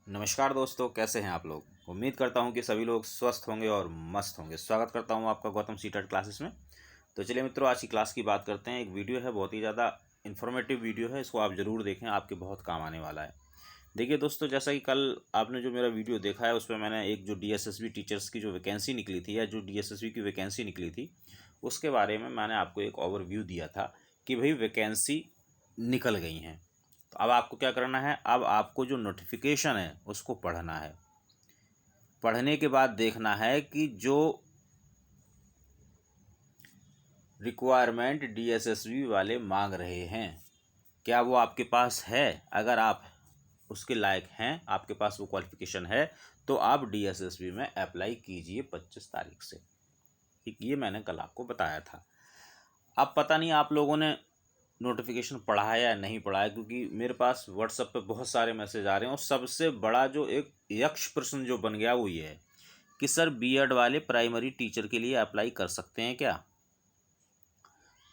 नमस्कार दोस्तों, कैसे हैं आप लोग। उम्मीद करता हूं कि सभी लोग स्वस्थ होंगे और मस्त होंगे। स्वागत करता हूं आपका गौतम सीटेट क्लासेस में। तो चलिए मित्रों, आज की क्लास की बात करते हैं। एक वीडियो है, बहुत ही ज़्यादा इन्फॉर्मेटिव वीडियो है। इसको आप ज़रूर देखें, आपके बहुत काम आने वाला है। देखिए दोस्तों, जैसा कि कल आपने जो मेरा वीडियो देखा है, उसमें मैंने एक जो DSSB टीचर्स की जो वैकेंसी निकली थी, या जो DSSB की वैकेंसी निकली थी, उसके बारे में मैंने आपको एक ओवरव्यू दिया था कि भाई वैकेंसी निकल गई हैं। तो अब आपको क्या करना है, अब आपको जो नोटिफिकेशन है उसको पढ़ना है। पढ़ने के बाद देखना है कि जो रिक्वायरमेंट DSSB वाले मांग रहे हैं, क्या वो आपके पास है। अगर आप उसके लायक हैं, आपके पास वो क्वालिफिकेशन है, तो आप DSSB में अप्लाई कीजिए 25 तारीख से। ठीक, ये मैंने कल आपको बताया था। अब पता नहीं आप लोगों ने नोटिफिकेशन पढ़ा है या नहीं पढ़ा है, क्योंकि मेरे पास व्हाट्सएप पे बहुत सारे मैसेज आ रहे हैं। और सबसे बड़ा जो एक यक्ष प्रश्न जो बन गया वो ये है कि सर B.Ed वाले प्राइमरी टीचर के लिए अप्लाई कर सकते हैं क्या।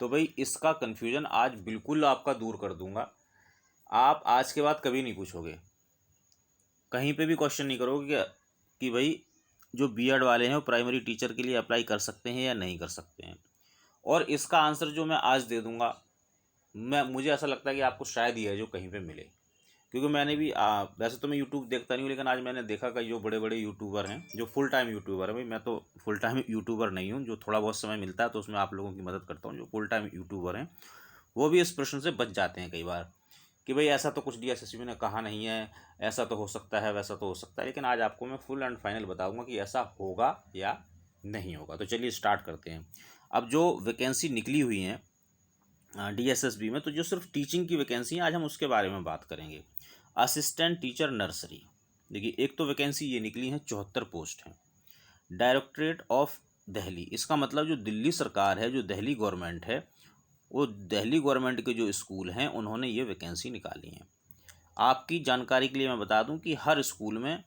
तो भाई इसका कन्फ्यूज़न आज बिल्कुल आपका दूर कर दूंगा। आप आज के बाद कभी नहीं पूछोगे, कहीं पे भी क्वेश्चन नहीं करोगे कि भाई जो B.Ed वाले हैं वो प्राइमरी टीचर के लिए अप्लाई कर सकते हैं या नहीं कर सकते हैं। और इसका आंसर जो मैं आज दे दूंगा, मुझे ऐसा लगता है कि आपको शायद ही है जो कहीं पे मिले। क्योंकि मैंने भी वैसे तो मैं यूट्यूब देखता नहीं हूँ, लेकिन आज मैंने देखा कि जो बड़े बड़े यूट्यूबर हैं, जो फुल टाइम यूट्यूबर हैं, भाई मैं तो फुल टाइम यूट्यूबर नहीं हूँ, जो थोड़ा बहुत समय मिलता है तो उसमें आप लोगों की मदद करता हूँ। जो फुल टाइम यूट्यूबर हैं वो भी इस प्रश्न से बच जाते हैं कई बार कि भाई ऐसा तो कुछ DSSB ने कहा नहीं है, ऐसा तो हो सकता है, वैसा तो हो सकता है। लेकिन आज आपको मैं फुल एंड फाइनल बताऊँगा कि ऐसा होगा या नहीं होगा। तो चलिए स्टार्ट करते हैं। अब जो वैकेंसी निकली हुई हैं DSSB में, तो जो सिर्फ टीचिंग की वैकेंसी है, आज हम उसके बारे में बात करेंगे। असिस्टेंट टीचर नर्सरी, देखिए एक तो वैकेंसी ये निकली है, 74 पोस्ट हैं। डायरेक्टरेट ऑफ दिल्ली, इसका मतलब जो दिल्ली सरकार है, जो दिल्ली गवर्नमेंट है, वो दिल्ली गवर्नमेंट के जो स्कूल हैं उन्होंने ये वैकेंसी निकाली है। आपकी जानकारी के लिए मैं बता दूं कि हर स्कूल में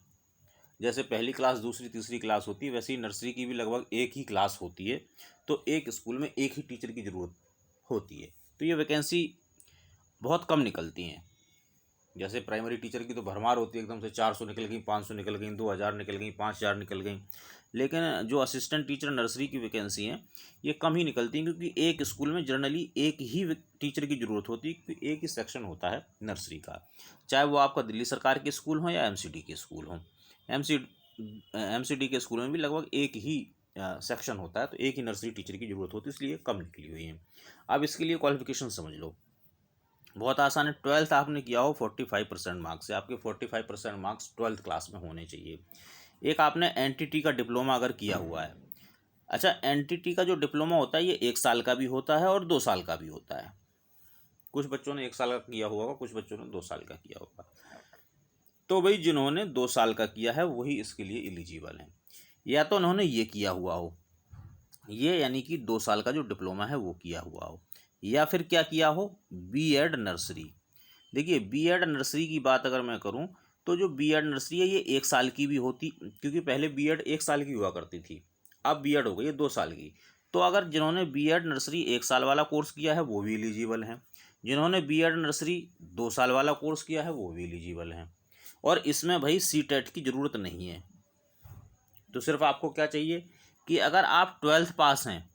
जैसे पहली क्लास, दूसरी, तीसरी क्लास होती है, वैसे ही नर्सरी की भी लगभग एक ही क्लास होती है। तो एक स्कूल में एक ही टीचर की ज़रूरत होती है। तो ये वैकेंसी बहुत कम निकलती हैं। जैसे प्राइमरी टीचर की तो भरमार होती है, एकदम से 400 निकल गई, 500 निकल गई, 2000 निकल गई, 5000 निकल गई। लेकिन जो असिस्टेंट टीचर नर्सरी की वैकेंसी हैं ये कम ही निकलती हैं, क्योंकि एक स्कूल में जनरली एक ही टीचर की ज़रूरत होती है, क्योंकि एक ही सेक्शन होता है नर्सरी का। चाहे वो आपका दिल्ली सरकार के स्कूल हों या MCD के स्कूल हों। MCD के स्कूल में भी लगभग एक ही सेक्शन होता है, तो एक ही नर्सरी टीचर की ज़रूरत होती है, इसलिए कम निकली हुई है। अब इसके लिए क्वालिफिकेशन समझ लो, बहुत आसान है। 12th आपने किया हो 45% मार्क्स से, आपके 45% मार्क्स 12th क्लास में होने चाहिए। एक आपने NTT का डिप्लोमा अगर किया हुआ है, अच्छा NTT का जो डिप्लोमा होता है ये 1 साल का भी होता है और 2 साल का भी होता है। कुछ बच्चों ने 1 साल का किया होगा, कुछ बच्चों ने 2 साल का किया होगा। तो भाई जिन्होंने 2 साल का किया है वही इसके लिए एलिजिबल हैं। या तो उन्होंने ये किया हुआ हो, ये यानी कि 2 साल का जो डिप्लोमा है वो किया हुआ हो, या फिर क्या किया हो, B.Ed नर्सरी। देखिए B.Ed नर्सरी की बात अगर मैं करूं, तो जो B.Ed नर्सरी है ये 1 साल की भी होती, क्योंकि पहले B.Ed 1 साल की हुआ करती थी, अब B.Ed हो गई है 2 साल की। तो अगर जिन्होंने B.Ed नर्सरी 1 साल वाला कोर्स किया है वो भी एलिजिबल हैं, जिन्होंने B.Ed नर्सरी 2 साल वाला कोर्स किया है वो भी एलिजिबल हैं। और इसमें भाई CTET की ज़रूरत नहीं है। तो सिर्फ आपको क्या चाहिए कि अगर आप 12th पास हैं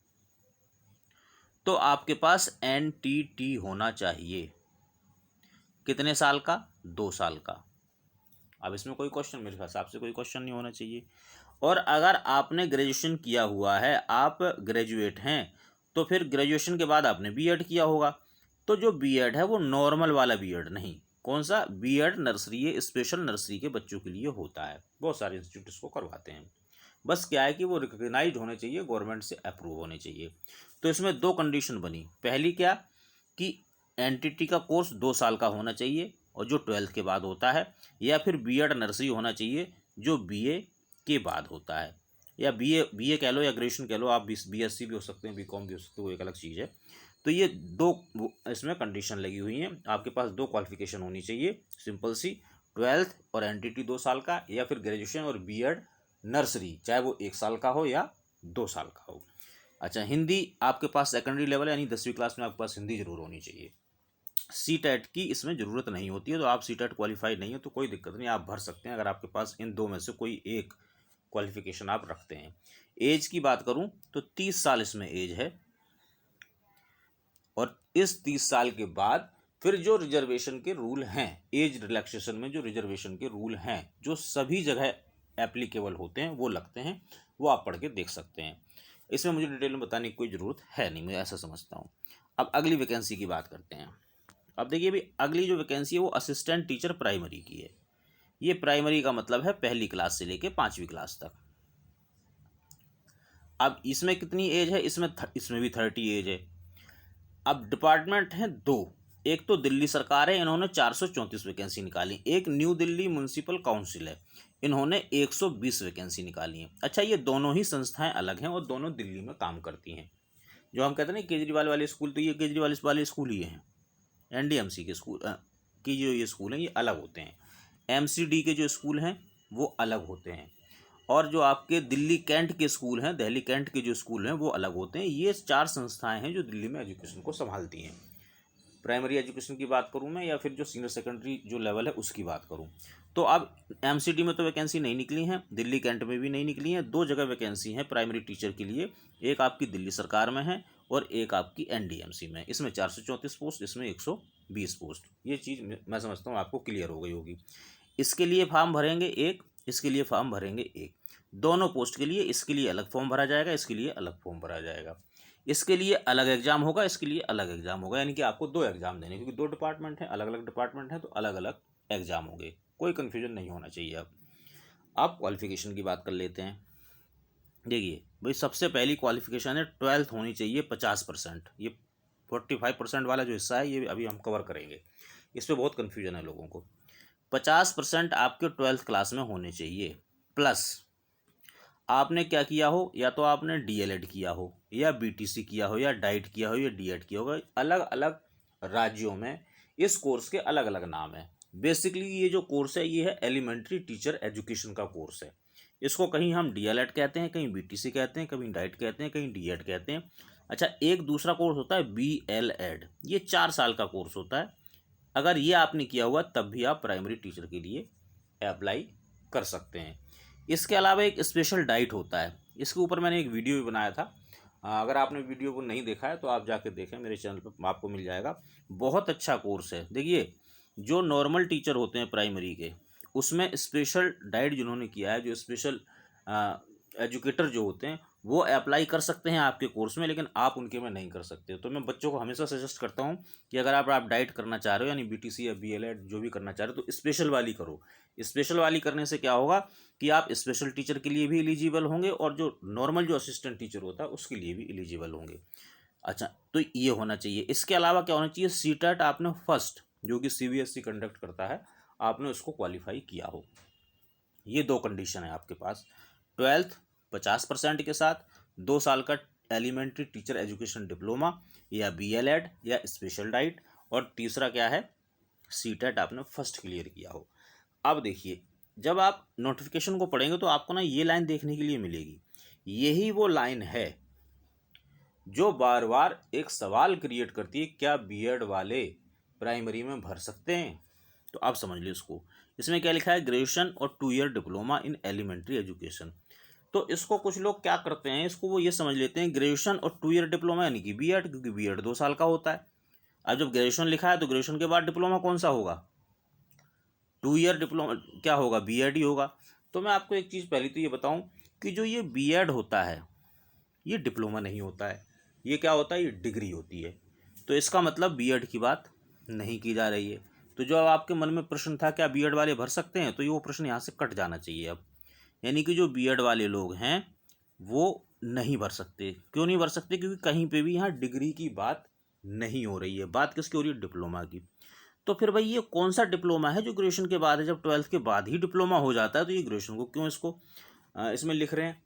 तो आपके पास NTT होना चाहिए। कितने साल का, 2 साल का। अब इसमें कोई क्वेश्चन, मेरे हिसाब से कोई क्वेश्चन नहीं होना चाहिए। और अगर आपने ग्रेजुएशन किया हुआ है, आप ग्रेजुएट हैं, तो फिर ग्रेजुएशन के बाद आपने B.Ed किया होगा। तो जो B.Ed है वो नॉर्मल वाला B.Ed नहीं, कौन सा, B.Ed नर्सरी, ये स्पेशल नर्सरी के बच्चों के लिए होता है। बहुत सारे इंस्टीट्यूट इसको करवाते हैं। बस क्या है कि वो रिकग्नाइज होने चाहिए, गवर्नमेंट से अप्रूव होने चाहिए। तो इसमें दो कंडीशन बनी। पहली क्या कि NTT का कोर्स 2 साल का होना चाहिए और जो 12th के बाद होता है, या फिर B.Ed नर्सरी होना चाहिए जो BA के बाद होता है, या BA कह लो या ग्रेजुएशन कह लो, आप BSc भी हो सकते हैं, B.Com भी हो सकते हैं, वो एक अलग चीज़ है। तो ये दो इसमें कंडीशन लगी हुई हैं। आपके पास दो क्वालिफिकेशन होनी चाहिए, सिंपल सी, 12th और NTT 2 साल का, या फिर ग्रेजुएशन और B.Ed नर्सरी, चाहे वो 1 साल का हो या 2 साल का हो। अच्छा, हिंदी आपके पास सेकेंडरी लेवल यानी 10वीं क्लास में आपके पास हिंदी जरूर होनी चाहिए। सी टेट की इसमें ज़रूरत नहीं होती है। तो आप सी टेट क्वालिफाई नहीं हो तो कोई दिक्कत नहीं, आप भर सकते हैं अगर आपके पास इन दो में से कोई एक क्वालिफिकेशन आप रखते हैं। एज की बात करूं तो 30 साल इसमें एज है, और इस 30 साल के बाद फिर जो रिजर्वेशन के रूल हैं, एज रिलैक्सेशन में जो रिजर्वेशन के रूल हैं जो सभी जगह एप्लीकेबल होते हैं वो लगते हैं, वो आप पढ़ के देख सकते हैं। इसमें मुझे डिटेल में बताने की कोई ज़रूरत है नहीं, मैं ऐसा समझता हूँ। अब अगली वैकेंसी की बात करते हैं। अब देखिए भाई, अगली जो वैकेंसी है वो असिस्टेंट टीचर प्राइमरी की है। ये प्राइमरी का मतलब है पहली क्लास से लेके 5वीं क्लास तक। अब इसमें कितनी एज है, इसमें भी 30 एज है। अब डिपार्टमेंट हैं दो, एक तो दिल्ली सरकार है, इन्होंने 434 वैकेंसी निकाली। एक न्यू दिल्ली म्यूनसिपल काउंसिल है, इन्होंने 120 वैकेंसी निकाली हैं। अच्छा, ये दोनों ही संस्थाएं अलग हैं और दोनों दिल्ली में काम करती हैं। जो हम कहते हैं ना केजरीवाल वाले स्कूल, तो ये केजरीवाल वाले स्कूल ही हैं। एनडीएमसी के स्कूल की जो ये स्कूल हैं ये अलग होते हैं। एमसीडी के जो स्कूल हैं वो अलग होते हैं, और जो आपके दिल्ली कैंट के स्कूल हैं, दिल्ली कैंट के जो स्कूल हैं वो अलग होते हैं। ये 4 संस्थाएं हैं जो दिल्ली में एजुकेशन को संभालती हैं। प्राइमरी एजुकेशन की बात करूं मैं, या फिर जो सीनियर सेकेंडरी जो लेवल है उसकी बात करूं, तो अब एमसीडी में तो वैकेंसी नहीं निकली हैं, दिल्ली कैंट में भी नहीं निकली हैं। 2 जगह वैकेंसी हैं प्राइमरी टीचर के लिए, एक आपकी दिल्ली सरकार में है और एक आपकी एनडीएमसी में। इसमें 434 पोस्ट, इसमें 120 पोस्ट। ये चीज़ मैं समझता हूँ आपको क्लियर हो गई होगी। इसके लिए फॉर्म भरेंगे एक, इसके लिए फॉर्म भरेंगे एक, दोनों पोस्ट के लिए। इसके लिए अलग फॉर्म भरा जाएगा, इसके लिए अलग फॉर्म भरा जाएगा। इसके लिए अलग एग्जाम होगा, इसके लिए अलग एग्जाम होगा, यानी कि आपको 2 एग्जाम देने, क्योंकि 2 डिपार्टमेंट हैं, अलग अलग डिपार्टमेंट हैं, तो अलग अलग एग्जाम होंगे। कोई कन्फ्यूजन नहीं होना चाहिए। अब क्वालिफिकेशन की बात कर लेते हैं। देखिए भाई, सबसे पहली क्वालिफिकेशन है 12th होनी चाहिए 50%। ये 45% वाला जो हिस्सा है ये अभी हम कवर करेंगे, इस पर बहुत कन्फ्यूजन है लोगों को। 50% आपके 12th क्लास में होने चाहिए, प्लस आपने क्या किया हो, या तो आपने डीएलएड किया हो, या बीटीसी किया हो, या डाइट किया हो, या डीएड किया होगा। अलग अलग राज्यों में इस कोर्स के अलग अलग नाम हैं। बेसिकली ये जो कोर्स है ये है एलिमेंट्री टीचर एजुकेशन का कोर्स है। इसको कहीं हम डीएलएड कहते हैं, कहीं बीटीसी कहते हैं, कहीं डाइट कहते हैं, कहीं डीएड कहते हैं। अच्छा, एक दूसरा कोर्स होता है बीएलएड, ये 4 साल का कोर्स होता है। अगर ये आपने किया हुआ तब भी आप प्राइमरी टीचर के लिए अप्लाई कर सकते हैं। इसके अलावा एक स्पेशल डाइट होता है, इसके ऊपर मैंने एक वीडियो भी बनाया था। अगर आपने वीडियो को नहीं देखा है तो आप जाके देखें, मेरे चैनल पर आपको मिल जाएगा। बहुत अच्छा कोर्स है। देखिए, जो नॉर्मल टीचर होते हैं प्राइमरी के, उसमें स्पेशल डाइट जिन्होंने किया है, जो स्पेशल एजुकेटर जो होते हैं वो अप्लाई कर सकते हैं आपके कोर्स में, लेकिन आप उनके में नहीं कर सकते। तो मैं बच्चों को हमेशा सजेस्ट करता हूं कि अगर आप डाइट करना चाह रहे हो, यानी बीटीसी या बीएलएड जो भी करना चाह रहे हो, तो स्पेशल वाली करो। स्पेशल वाली करने से क्या होगा कि आप स्पेशल टीचर के लिए भी एलिजिबल होंगे, और जो नॉर्मल जो असिस्टेंट टीचर होता है उसके लिए भी एलिजिबल होंगे। अच्छा, तो ये होना चाहिए। इसके अलावा क्या होना चाहिए, सीटेट आपने फर्स्ट, जो कि सीबीएसई कंडक्ट करता है, आपने उसको क्वालिफाई किया हो। ये 2 कंडीशन है आपके पास। 12th 50% के साथ 2 साल का एलिमेंट्री टीचर एजुकेशन डिप्लोमा, या बीएलएड, या स्पेशल डाइट, और तीसरा क्या है, सीटेट आपने फर्स्ट क्लियर किया हो। अब देखिए, जब आप नोटिफिकेशन को पढ़ेंगे तो आपको ना ये लाइन देखने के लिए मिलेगी। यही वो लाइन है जो बार बार एक सवाल क्रिएट करती है, क्या बीएड वाले प्राइमरी में भर सकते हैं? तो आप समझ लीजिए इसको। इसमें क्या लिखा है, ग्रेजुएशन और 2 year diploma in elementary education. तो इसको कुछ लोग क्या करते हैं, इसको वो ये समझ लेते हैं ग्रेजुएशन और 2 ईयर डिप्लोमा यानी कि बीएड, क्योंकि बीएड 2 साल का होता है। अब जब ग्रेजुएशन लिखा है तो ग्रेजुएशन के बाद डिप्लोमा कौन सा होगा, 2 ईयर डिप्लोमा क्या होगा, बीएड ही होगा। तो मैं आपको एक चीज़ पहले तो ये बताऊं कि जो ये बीएड होता है ये डिप्लोमा नहीं होता है, ये क्या होता है, ये डिग्री होती है। तो इसका मतलब बीएड की बात नहीं की जा रही है। तो जो आपके मन में प्रश्न था क्या बीएड वाले भर सकते हैं, तो ये वो प्रश्न यहाँ से कट जाना चाहिए अब। यानी कि जो बीएड वाले लोग हैं वो नहीं भर सकते। क्यों नहीं भर सकते, क्योंकि कहीं पे भी यहाँ डिग्री की बात नहीं हो रही है, बात किसकी हो रही है, डिप्लोमा की। तो फिर भाई ये कौन सा डिप्लोमा है जो ग्रेजुएशन के बाद है, जब 12th के बाद ही डिप्लोमा हो जाता है, तो ये ग्रेजुएशन को क्यों इसको इसमें लिख रहे हैं,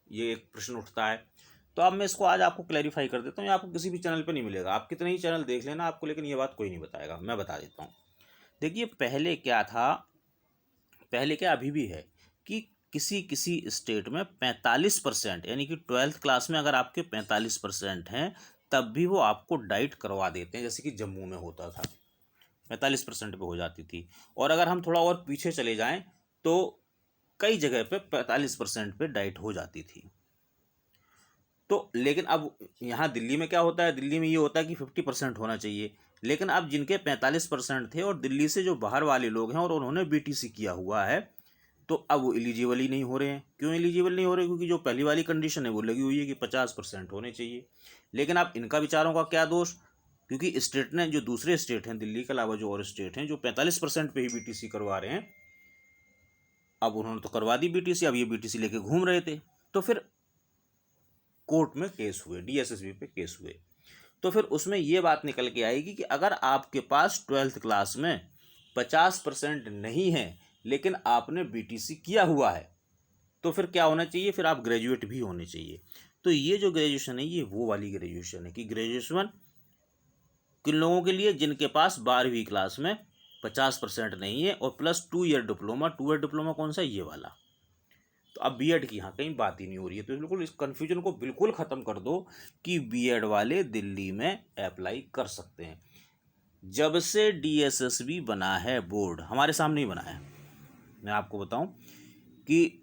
ये एक प्रश्न उठता है। तो अब मैं इसको आज आपको क्लैरिफाई कर देता हूँ। ये आपको किसी भी चैनल पे नहीं मिलेगा, आप कितने ही चैनल देख लेना आपको, लेकिन ये बात कोई नहीं बताएगा, मैं बता देता हूँ। देखिए, पहले क्या था, पहले क्या अभी भी है कि किसी किसी स्टेट में 45%, यानी कि 12th क्लास में अगर आपके 45% हैं तब भी वो आपको डाइट करवा देते हैं, जैसे कि जम्मू में होता था। 45% पे हो जाती थी। और अगर हम थोड़ा और पीछे चले जाएं तो कई जगह पे 45% पे डाइट हो जाती थी। तो लेकिन अब यहाँ दिल्ली में क्या होता है, दिल्ली में ये होता है कि 50% होना चाहिए, लेकिन अब जिनके 45% थे और दिल्ली से जो बाहर वाले लोग हैं और उन्होंने बीटीसी किया हुआ है, तो अब वो एलिजिबल ही नहीं हो रहे हैं। क्यों एलिजिबल नहीं हो रहे? क्योंकि जो पहली वाली कंडीशन है वो लगी हुई है कि 50% होने चाहिए। लेकिन अब इनका विचारों का क्या दोष? क्योंकि स्टेट ने, जो दूसरे स्टेट हैं दिल्ली के अलावा जो और स्टेट हैं जो 45% पे ही बीटीसी करवा रहे हैं, अब उन्होंने तो करवा दी बीटीसी, अब ये बीटीसी लेके घूम रहे थे। तो फिर कोर्ट में केस हुए, डीएसएसबी पे केस हुए। तो फिर उसमें ये बात निकल के आएगी कि अगर आपके पास 12th क्लास में 50% नहीं है लेकिन आपने बीटीसी किया हुआ है, तो फिर क्या होना चाहिए? फिर आप ग्रेजुएट भी होने चाहिए। तो ये जो ग्रेजुएशन है ये वो वाली ग्रेजुएशन है कि ग्रेजुएशन किन लोगों के लिए? जिनके पास 12वीं क्लास में 50% नहीं है और plus 2 year diploma. 2 year diploma कौन सा? ये वाला। तो अब बीएड की यहाँ कहीं बात ही नहीं हो रही है। तो बिल्कुल इस कन्फ्यूजन को बिल्कुल ख़त्म कर दो कि बीएड वाले दिल्ली में अप्लाई कर सकते हैं। जब से डीएसएसबी बना है बोर्ड, हमारे सामने ही बना है, मैं आपको बताऊं कि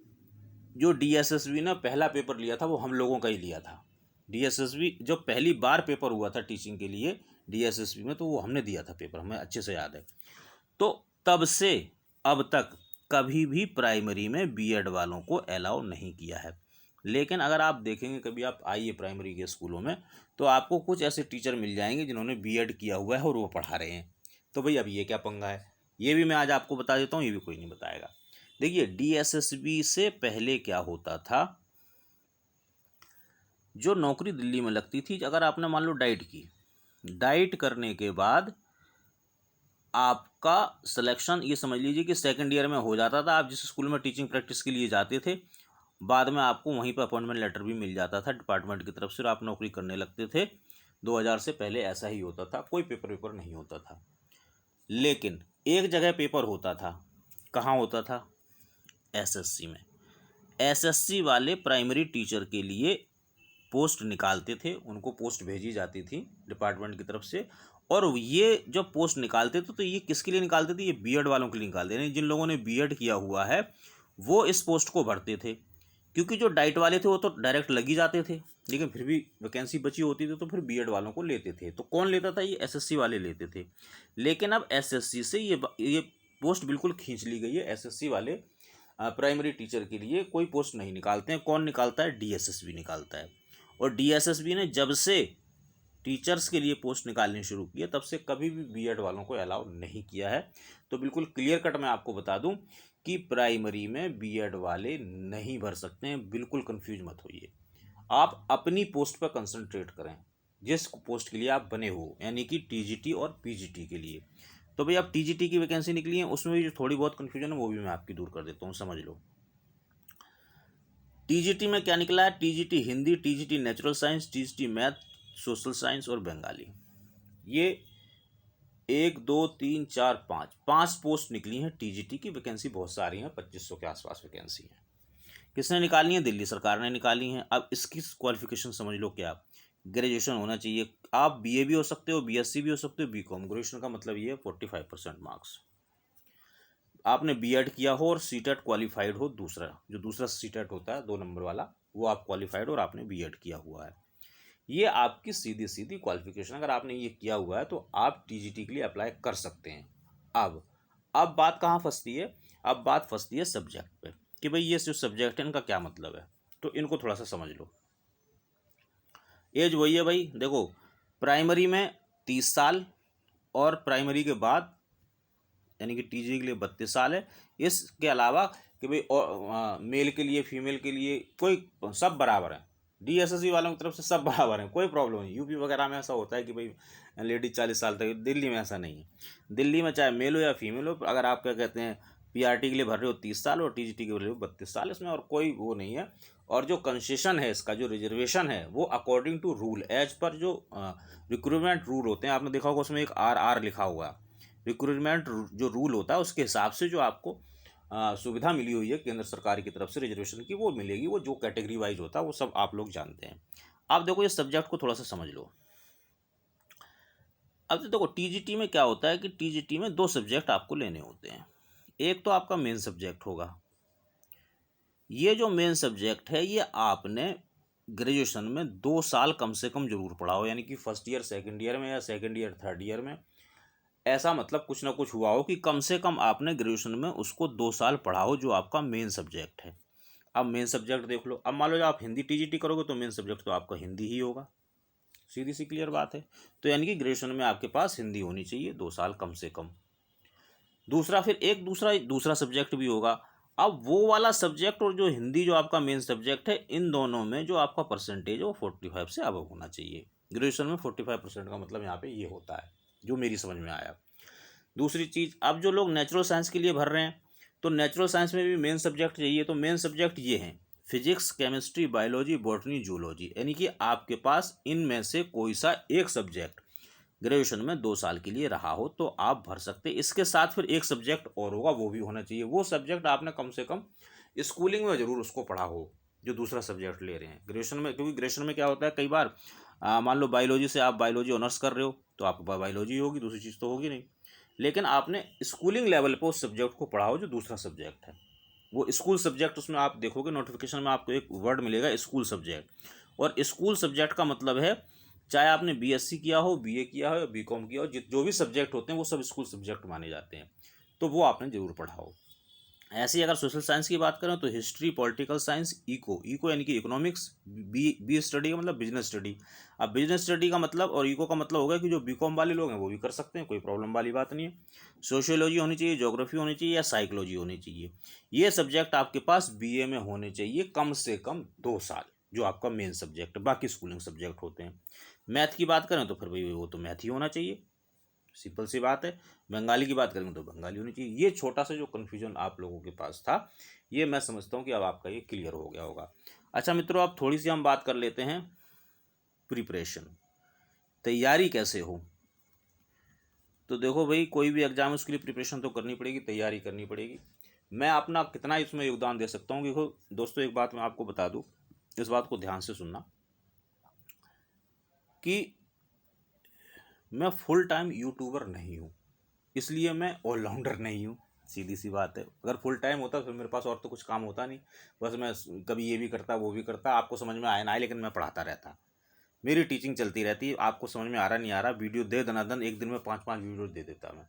जो डीएसएसबी ने पहला पेपर लिया था वो हम लोगों का ही लिया था। डीएसएसबी जो पहली बार पेपर हुआ था टीचिंग के लिए डीएसएसबी में, तो वो हमने दिया था पेपर, हमें अच्छे से याद है। तो तब से अब तक कभी भी प्राइमरी में बीएड वालों को अलाउ नहीं किया है। लेकिन अगर आप देखेंगे, कभी आप आइए प्राइमरी के स्कूलों में, तो आपको कुछ ऐसे टीचर मिल जाएंगे जिन्होंने बीएड किया हुआ है और वो पढ़ा रहे हैं। तो भाई अब ये क्या पंगा है? ये भी मैं आज आपको बता देता हूँ, ये भी कोई नहीं बताएगा। देखिए, डीएसएसबी से पहले क्या होता था, जो नौकरी दिल्ली में लगती थी, अगर आपने मान लो डाइट की, डाइट करने के बाद आपका सिलेक्शन, ये समझ लीजिए कि सेकंड ईयर में हो जाता था। आप जिस स्कूल में टीचिंग प्रैक्टिस के लिए जाते थे, बाद में आपको वहीं पर अपॉइंटमेंट लेटर भी मिल जाता था डिपार्टमेंट की तरफ से और आप नौकरी करने लगते थे। 2000 से पहले ऐसा ही होता था, कोई पेपर नहीं होता था। लेकिन एक जगह पेपर होता था, कहाँ होता था? एसएससी में। एसएससी वाले प्राइमरी टीचर के लिए पोस्ट निकालते थे, उनको पोस्ट भेजी जाती थी डिपार्टमेंट की तरफ से। और ये जब पोस्ट निकालते थे तो ये किसके लिए निकालते थे? ये बीएड वालों के लिए निकालते थे। जिन लोगों ने बीएड किया हुआ है वो इस पोस्ट को भरते थे, क्योंकि जो डाइट वाले थे वो तो डायरेक्ट लग ही जाते थे, लेकिन फिर भी वैकेंसी बची होती थी तो फिर बीएड वालों को लेते थे। तो कौन लेता था? ये एसएससी वाले लेते थे। लेकिन अब एसएससी से ये पोस्ट बिल्कुल खींच ली गई है। एसएससी वाले प्राइमरी टीचर के लिए कोई पोस्ट नहीं निकालते हैं। कौन निकालता है? डीएसएसबी निकालता है। और डीएसएसबी ने जब से टीचर्स के लिए पोस्ट निकालनी शुरू की है तब से कभी भी बीएड वालों को अलाउ नहीं किया है। तो बिल्कुल क्लियर कट मैं आपको बता दूं कि प्राइमरी में बीएड वाले नहीं भर सकते हैं। बिल्कुल कंफ्यूज मत होइए, आप अपनी पोस्ट पर कंसंट्रेट करें जिस पोस्ट के लिए आप बने हो, यानी कि टीजीटी और पीजीटी के लिए। तो भाई अब टीजीटी की वैकेंसी निकली है, उसमें भी जो थोड़ी बहुत कन्फ्यूजन है वो भी मैं आपकी दूर कर देता हूँ, समझ लो। टीजीटी में क्या निकला है? TGT Hindi, TGT natural science, TGT math, social science और बंगाली। ये 1 2 3 4 5 पोस्ट निकली हैं टीजीटी की। वैकेंसी बहुत सारी हैं, 2500 के आसपास वैकेंसी है। किसने निकाली है? दिल्ली सरकार ने निकाली हैं। अब इसकी क्वालिफिकेशन समझ लो क्या? ग्रेजुएशन होना चाहिए। आप बीए भी हो सकते हो, बीएससी भी हो सकते हो, बीकॉम। ग्रेजुएशन का मतलब ये है 45% मार्क्स। आपने बीएड किया हो और सीटेट क्वालिफाइड हो, दूसरा सीटेट होता है 2 नंबर वाला, वो आप क्वालिफाइड हो और आपने बीएड किया हुआ है। ये आपकी सीधी सीधी क्वालिफिकेशन। अगर आपने ये किया हुआ है तो आप टीजीटी के लिए अप्लाई कर सकते हैं। अब बात कहाँ फंसती है? अब बात फंसती है सब्जेक्ट पे कि भाई ये जो सब्जेक्ट है इनका क्या मतलब है। तो इनको थोड़ा सा समझ लो। एज वही है भाई, देखो, प्राइमरी में 30 साल और प्राइमरी के बाद यानी कि टीजी के लिए 32 साल है। इसके अलावा कि भाई मेल के लिए, फीमेल के लिए, कोई सब बराबर है। डीएसएसबी वालों की तरफ से सब बराबर हैं, कोई प्रॉब्लम नहीं। यूपी वगैरह में ऐसा होता है कि भाई लेडीज 40 साल तक, दिल्ली में ऐसा नहीं है। दिल्ली में चाहे मेल हो या फीमेल हो, अगर आप क्या कहते हैं पीआरटी के लिए भर रहे हो 30 साल और टीजीटी के लिए 32 साल, इसमें और कोई वो नहीं है। और जो कंसेशन है, इसका जो रिजर्वेशन है वो according to rule, as per जो रिक्रूटमेंट रूल होते हैं, आपने देखा होगा उसमें एक RR लिखा हुआ है। रिक्रूटमेंट जो रूल होता है उसके हिसाब से जो आपको सुविधा मिली हुई है केंद्र सरकार की तरफ से रिजर्वेशन की, वो मिलेगी। वो जो कैटेगरी वाइज होता है वो सब आप लोग जानते हैं। आप देखो, ये सब्जेक्ट को थोड़ा सा समझ लो। अब तो देखो टीजीटी में क्या होता है कि टीजीटी में 2 सब्जेक्ट आपको लेने होते हैं। एक तो आपका मेन सब्जेक्ट होगा, ये जो मेन सब्जेक्ट है ये आपने ग्रेजुएशन में 2 साल कम से कम जरूर पढ़ा हो, यानी कि फर्स्ट ईयर सेकंड ईयर में या सेकंड ईयर थर्ड ईयर में, ऐसा मतलब कुछ ना कुछ हुआ हो कि कम से कम आपने ग्रेजुएशन में उसको 2 साल पढ़ा हो, जो आपका मेन सब्जेक्ट है। अब मेन सब्जेक्ट देख लो, अब मान लो आप हिंदी टीजीटी करोगे तो मेन सब्जेक्ट तो आपका हिंदी ही होगा, सीधी सी क्लियर बात है। तो यानी कि ग्रेजुएशन में आपके पास हिंदी होनी चाहिए 2 साल कम से कम। दूसरा फिर एक दूसरा सब्जेक्ट भी होगा। अब वो वाला सब्जेक्ट और जो हिंदी जो आपका मेन सब्जेक्ट है, इन दोनों में जो आपका परसेंटेज है वो 45 से अबव होना चाहिए। ग्रेजुएशन में 45% का मतलब यहाँ पे ये होता है, जो मेरी समझ में आया। दूसरी चीज़, अब जो लोग नेचुरल साइंस के लिए भर रहे हैं तो नेचुरल साइंस में भी मेन सब्जेक्ट चाहिए, तो मेन सब्जेक्ट ये हैं physics, chemistry, biology, botany, zoology, यानी कि आपके पास इनमें से कोई सा एक सब्जेक्ट ग्रेजुएशन में 2 साल के लिए रहा हो तो आप भर सकते। इसके साथ फिर एक सब्जेक्ट और होगा, वो भी होना चाहिए। वो सब्जेक्ट आपने कम से कम स्कूलिंग में ज़रूर उसको पढ़ा हो, जो दूसरा सब्जेक्ट ले रहे हैं ग्रेजुएशन में। क्योंकि ग्रेजुएशन में क्या होता है, कई बार मान लो बायोलॉजी से आप बायोलॉजी ऑनर्स कर रहे हो तो आपके पास बायोलॉजी होगी, दूसरी चीज़ तो होगी नहीं, लेकिन आपने स्कूलिंग लेवल पर उस सब्जेक्ट को पढ़ा हो जो दूसरा सब्जेक्ट है, वो स्कूल सब्जेक्ट। उसमें आप देखोगे नोटिफिकेशन में आपको एक वर्ड मिलेगा स्कूल सब्जेक्ट, और स्कूल सब्जेक्ट का मतलब है चाहे आपने बीएससी किया हो, बीए किया हो या बीकॉम किया हो, जो भी सब्जेक्ट होते हैं वो सब स्कूल सब्जेक्ट माने जाते हैं, तो वो आपने जरूर पढ़ा हो। ऐसे ही अगर सोशल साइंस की बात करें तो हिस्ट्री, पॉलिटिकल साइंस, इको यानी कि इकोनॉमिक्स, बी स्टडी का मतलब बिजनेस स्टडी। अब बिजनेस स्टडी का मतलब और इको का मतलब होगा कि जो बीकॉम वाले लोग हैं वो भी कर सकते हैं, कोई प्रॉब्लम वाली बात नहीं है। सोशियोलॉजी होनी चाहिए, ज्योग्राफी होनी चाहिए या साइकोलॉजी होनी चाहिए। ये सब्जेक्ट आपके पास बीए में होने चाहिए कम से कम 2 साल, जो आपका मेन सब्जेक्ट है। बाकी स्कूलिंग सब्जेक्ट होते हैं। मैथ की बात करें तो फिर भाई वो तो मैथ ही होना चाहिए, सिंपल सी बात है। बंगाली की बात करेंगे तो बंगाली होनी चाहिए। ये छोटा सा जो कन्फ्यूजन आप लोगों के पास था, ये मैं समझता हूँ कि अब आपका ये क्लियर हो गया होगा। अच्छा मित्रों, अब थोड़ी सी हम बात कर लेते हैं प्रिपरेशन, तैयारी कैसे हो। तो देखो भाई, कोई भी एग्जाम उसके लिए प्रिपरेशन तो करनी पड़ेगी, तैयारी करनी पड़ेगी। मैं अपना कितना इसमें योगदान दे सकता हूँ, देखो दोस्तों एक बात मैं आपको बता दूँ, इस बात को ध्यान से सुनना, कि मैं फुल टाइम यूट्यूबर नहीं हूँ, इसलिए मैं ऑलराउंडर नहीं हूँ, सीधी सी बात है। अगर फुल टाइम होता फिर मेरे पास और तो कुछ काम होता नहीं, बस मैं कभी ये भी करता वो भी करता, आपको समझ में आए ना आए लेकिन मैं पढ़ाता रहता, मेरी टीचिंग चलती रहती। आपको समझ में आ रहा नहीं आ रहा, वीडियो दे दनादन एक दिन में 5-5 वीडियो दे देता मैं,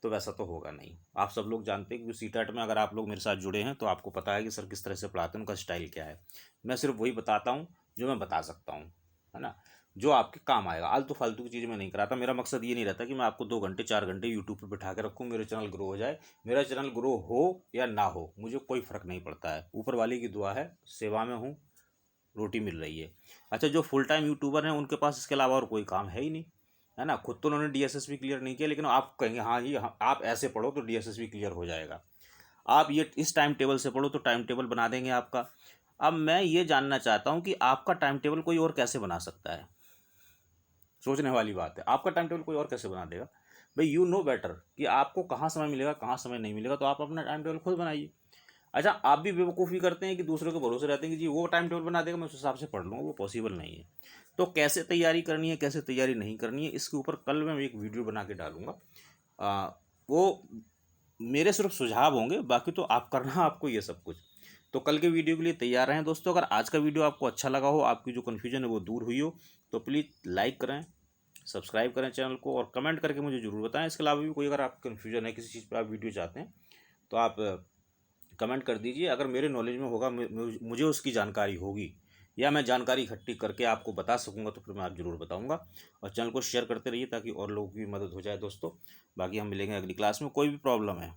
तो वैसा तो होगा नहीं। आप सब लोग जानते हैं कि सीटेट में अगर आप लोग मेरे साथ जुड़े हैं तो आपको पता है कि सर किस तरह से पढ़ाते हैं, उनका स्टाइल क्या है। मैं सिर्फ वही बताता हूँ जो मैं बता सकता हूँ, है ना, जो आपके काम आएगा। आलतू फालतू की चीज़ मैं नहीं कराता। मेरा मकसद ये नहीं रहता कि मैं आपको 2 घंटे 4 घंटे यूट्यूब पर बिठा के रखूँ, मेरे चैनल ग्रो हो जाए। मेरा चैनल ग्रो हो या ना हो मुझे कोई फ़र्क नहीं पड़ता है, ऊपर वाले की दुआ है, सेवा में हूँ, रोटी मिल रही है। अच्छा, जो फुल टाइम यूट्यूबर हैं उनके पास इसके अलावा और कोई काम है ही नहीं, है ना। खुद तो उन्होंने डीएसएसबी क्लियर नहीं किया, लेकिन आप कहेंगे हाँ जी हाँ, आप ऐसे पढ़ो तो डीएसएसबी क्लियर हो जाएगा, आप ये इस टाइम टेबल से पढ़ो तो टाइम टेबल बना देंगे आपका। अब मैं ये जानना चाहता हूँ कि आपका टाइम टेबल कोई और कैसे बना सकता है। सोचने वाली बात है, आपका टाइम टेबल कोई और कैसे बना देगा। भाई यू नो बेटर कि आपको कहाँ समय मिलेगा कहाँ समय नहीं मिलेगा, तो आप अपना टाइम टेबल खुद बनाइए। अच्छा, आप भी बेवकूफ़ी करते हैं कि दूसरों के भरोसे रहते हैं कि जी वो टाइम टेबल बना देगा मैं उस हिसाब से पढ़ लूँगा, वो पॉसिबल नहीं है। तो कैसे तैयारी करनी है कैसे तैयारी नहीं करनी है, इसके ऊपर कल मैं एक वीडियो बना के डालूंगा। वो मेरे सिर्फ सुझाव होंगे, बाकी तो आप करना आपको ये सब कुछ। तो कल के वीडियो के लिए तैयार रहें दोस्तों। अगर आज का वीडियो आपको अच्छा लगा हो, आपकी जो कन्फ्यूजन है वो दूर हुई हो, तो प्लीज़ लाइक करें, सब्सक्राइब करें चैनल को, और कमेंट करके मुझे ज़रूर बताएं। इसके अलावा भी कोई अगर आप कन्फ्यूजन है किसी चीज़ पर, आप वीडियो चाहते हैं तो आप कमेंट कर दीजिए। अगर मेरे नॉलेज में होगा, मुझे उसकी जानकारी होगी या मैं जानकारी इकट्ठी करके आपको बता सकूंगा तो फिर मैं आप ज़रूर बताऊंगा। और चैनल को शेयर करते रहिए ताकि और लोगों की मदद हो जाए दोस्तों। बाकी हम मिलेंगे अगली क्लास में। कोई भी प्रॉब्लम है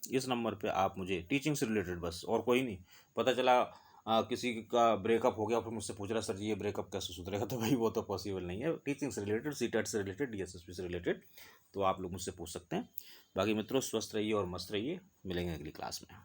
इस नंबर पे आप मुझे, टीचिंग से रिलेटेड बस, और कोई नहीं। पता चला किसी का ब्रेकअप हो गया फिर मुझसे पूछ रहा सर जी ये ब्रेकअप कैसे सुधरेगा, तो भाई वो तो पॉसिबल नहीं है। टीचिंग से रिलेटेड, सीटेट से रिलेटेड, डीएसएसबी से रिलेटेड, तो आप लोग मुझसे पूछ सकते हैं। बाकी मित्रों स्वस्थ रहिए और मस्त रहिए, मिलेंगे अगली क्लास में।